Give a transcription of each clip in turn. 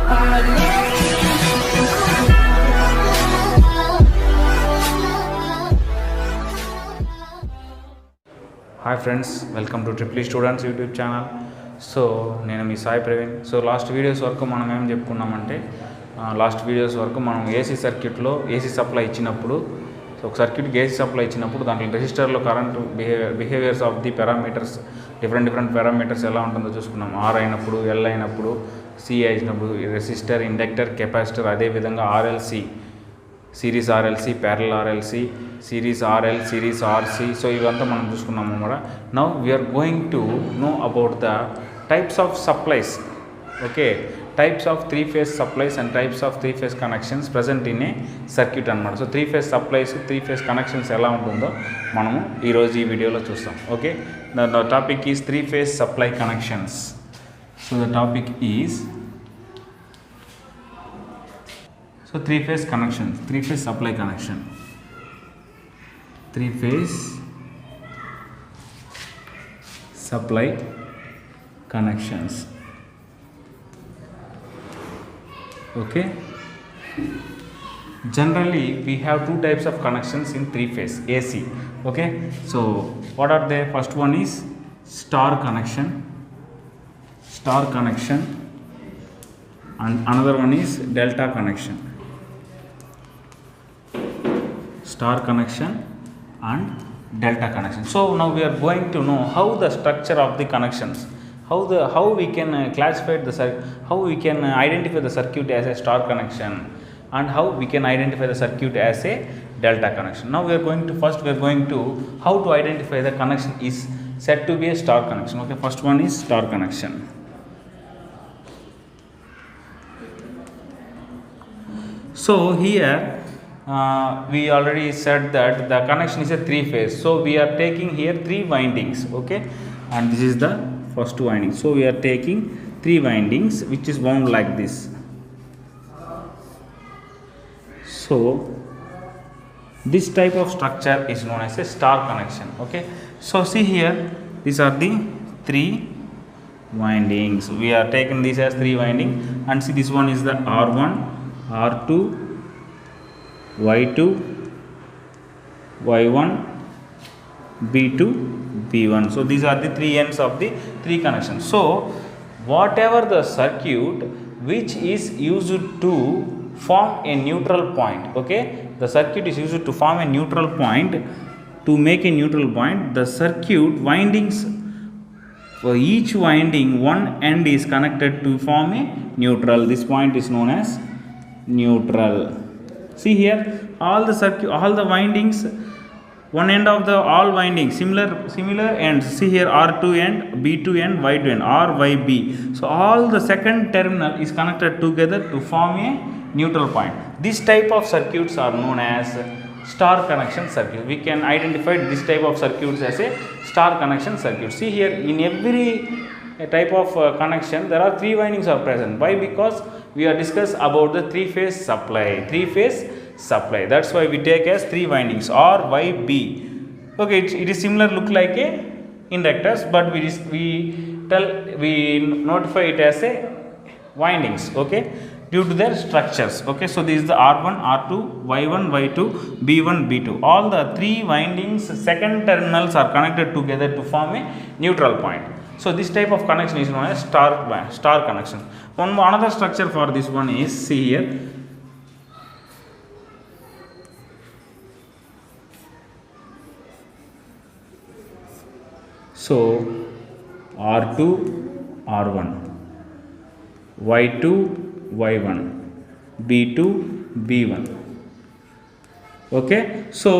Hi friends, welcome to Triple Students YouTube channel. So నేను మీ Sai Praveen. So last videos వరకు మనం ఏం చెప్పుకున్నామంటే మనం ఏసీ సర్క్యూట్లో ఏసీ సప్లై ఇచ్చినప్పుడు, సో ఒక సర్క్యూట్కి ఏసీ సప్లై ఇచ్చినప్పుడు దాంట్లో రెసిస్టర్లో current behaviours of the parameters, different parameters ఎలా ఉంటుందో చూసుకున్నాం. ఆర్ అయినప్పుడు, ఎల్ అయినప్పుడు, సి అయినప్పుడు, రెసిస్టర్, ఇండక్టర్, కెపాసిటర్, అదేవిధంగా RLC, series RLC, parallel RLC, series RL, series RC. So ఇవంతా మనం చూసుకున్నాము అన్నమాట. Now we are going to know about the types of supplies. Okay, types of 3-phase supplies and types of 3-phase connections present in a circuit అనమాట. So 3-phase supplies, 3-phase connections ఎలా ఉంటుందో మనము ఈరోజు ఈ వీడియోలో చూస్తాం. Okay, the topic is 3-phase supply connections. So the topic is 3-phase connections, 3-phase supply connection, 3-phase supply connections. Okay, generally we have two types of connections in 3-phase AC. Okay, so what are they? First one is star connection, and another one is delta connection. Star connection and delta connection. So now we are going to know how the structure of the connections, how we can classify how we can identify the circuit as a star connection, and how we can identify the circuit as a delta connection. Now we are going to how to identify the connection is said to be a star connection. Okay, first one is star connection. So here we already said that the connection is a 3-phase. So we are taking here 3 windings. Okay, and this is the first winding. So we are taking 3 windings which is wound like this. So this type of structure is known as a star connection. Okay, so see here, these are the 3 windings. We are taking these as 3 winding, and see this one is the R1, R2, Y2, Y1, B2, B1. So these are the 3 ends of the 3 connections. So whatever the circuit which is used to form a neutral point, okay, the circuit is used to form a neutral point, to make a neutral point, the circuit windings, for each winding one end is connected to form a neutral. This point is known as neutral. See here, all the windings, one end of the all windings, similar ends. See here, R2 end, B2 end, Y2 end, R, Y, B. So all the second terminal is connected together to form a neutral point. This type of circuits are known as star connection circuit. We can identify this type of circuits as a star connection circuit. See here, in every type of connection there are 3 windings are present. Why? Because we are discuss about the 3-phase supply. That's why we take as 3 windings, R, Y, B. Okay, it is similar look like a inductors, but we notify it as a windings. Okay, due to their structures. Okay, so this is the R1, R2, Y1, Y2, B1, B2. All the 3 windings second terminals are connected together to form a neutral point. So this type of connection is known as star connection. Another structure for this one is, see here, so R2, R1, Y2, Y1, B2, B1. Okay, so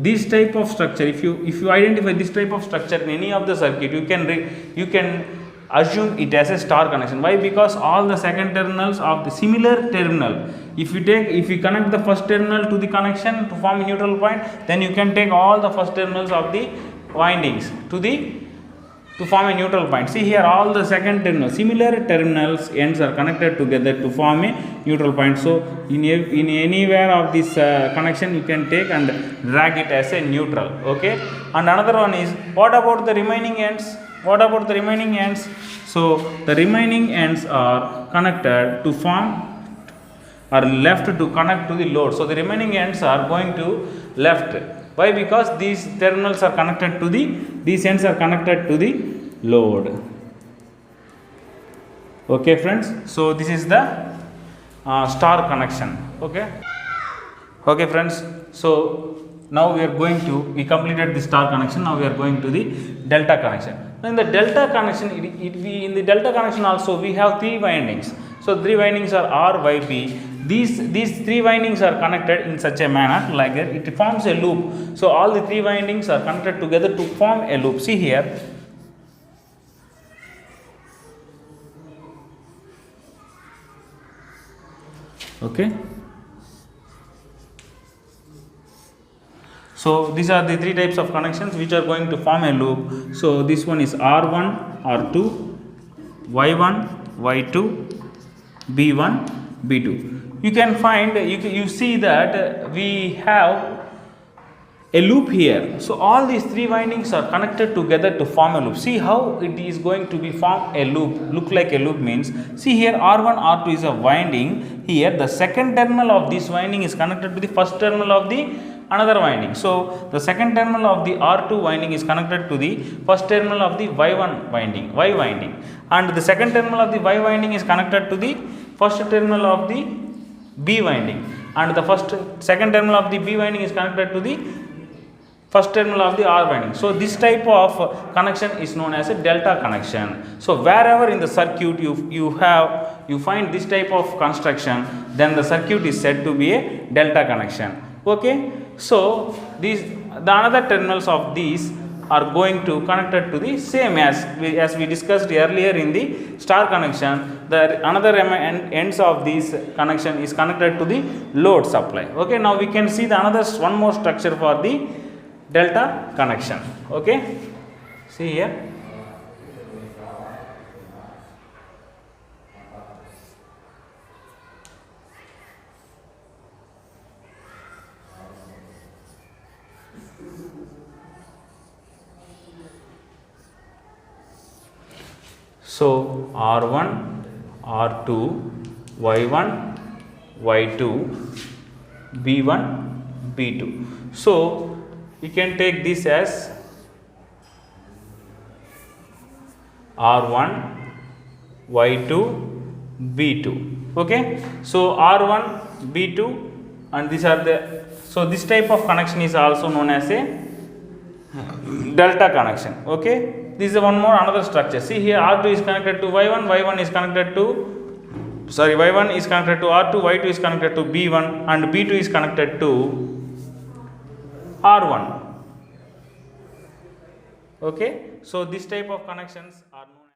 this type of structure, if you identify this type of structure in any of the circuit, you can assume it as a star connection. Why? Because all the second terminals of the similar terminal, if you connect the first terminal to the connection to form a neutral point, then you can take all the first terminals of the windings to form a neutral point. See here, all the second terminals, similar terminals ends are connected together to form a neutral point. So in anywhere of this connection you can take and drag it as a neutral. Okay, and another one is, what about the remaining ends? So the remaining ends are connected to form or left to connect to the load. So the remaining ends are going to left. Why? Because these terminals are connected to the, these ends are connected to the load. Okay friends, so this is the star connection. Okay friends, so now we are going to, we completed the star connection, now we are going to the delta connection. Now in the delta connection, in the delta connection also we have three windings. So three windings are R, Y, B. These three windings are connected in such a manner like that it forms a loop. So all the three windings are connected together to form a loop. See here. Okay. So these are the three types of connections which are going to form a loop. So this one is R1, R2, Y1, Y2, B1, B2. You can find, you see that we have a loop here. So all these three windings are connected together to form a loop. See how it is going to be form a loop. Look like a loop means, see here R1, R2 is a winding. Here the second terminal of this winding is connected to the first terminal of the another winding. So the second terminal of the R2 winding is connected to the first terminal of the Y1 winding, Y winding, and the second terminal of the Y winding is connected to the first terminal of the B winding, and the second terminal of the B winding is connected to the first terminal of the R winding. So this type of connection is known as a delta connection. So wherever in the circuit you find this type of construction, then the circuit is said to be a delta connection. Okay. So the another terminals of these are going to connected to the same as we discussed earlier in the star connection. The another ends of this connection is connected to the load supply. Okay. Now we can see the one more structure for the delta connection. Okay. See here. So R1, R2, Y1, Y2, B1, B2. So you can take this as R1, Y2, B2. Okay. So R1, B2, and these are the, so this type of connection is also known as a delta connection. Okay. This is one more another structure. See here R2 is connected to Y1, Y1 is connected to, sorry, Y1 is connected to R2, Y2 is connected to B1, and B2 is connected to R1. Okay. So this type of connections are